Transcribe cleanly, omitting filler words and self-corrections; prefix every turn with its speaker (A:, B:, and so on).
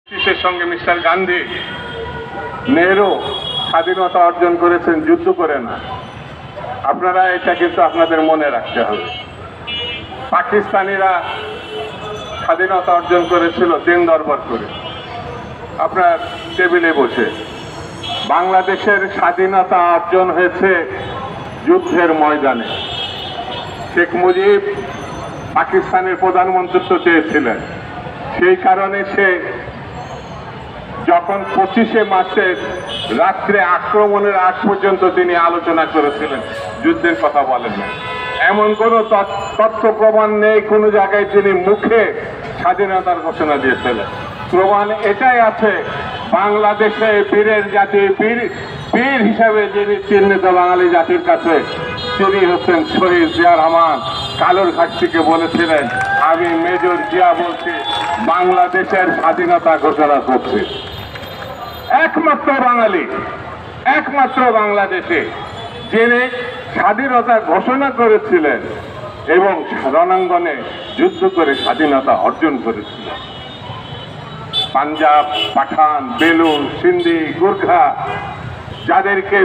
A: ব্রিটিশের সঙ্গে মিস্টার গান্ধী নেহরু স্বাধীনতা অর্জন করেছেন যুদ্ধ করে না। আপনারা এটা কিন্তু আপনাদের মনে রাখতে হবে। পাকিস্তানিরা স্বাধীনতা অর্জন করেছিল দিন দরবার করে, আপনার টেবিলে বসে। বাংলাদেশের স্বাধীনতা অর্জন হয়েছে যুদ্ধের ময়দানে। শেখ মুজিব পাকিস্তানের প্রধানমন্ত্রিত্ব চেয়েছিলেন, সেই কারণে সে যখন 25শে মার্চের রাত্রে আক্রমণের আগ পর্যন্ত তিনি আলোচনা করেছিলেন, যুদ্ধের কথা বলেন না। এমন কোনো তথ্য প্রমাণ নেই কোনো জায়গায় তিনি মুখে স্বাধীনতার ঘোষণা দিয়েছিলেন। প্রমাণ এটাই আছে, বাংলাদেশে বীরের জাতি, বীর হিসাবে যিনি চিহ্নিত বাঙালি জাতির কাছে, তিনি হচ্ছেন শহীদ জিয়া রহমান। কালুরঘাট থেকে বলেছিলেন, আমি মেজর জিয়া বলছি, বাংলাদেশের স্বাধীনতা ঘোষণা করছি। একমাত্র বাঙালি, একমাত্র বাংলাদেশে যিনি স্বাধীনতা ঘোষণা করেছিলেন এবং রণাঙ্গনে যুদ্ধ করে স্বাধীনতা অর্জন করেছিলেন। পাঞ্জাব, পাঠান, বেলুন, সিন্ধি, গুর্খা যাদেরকে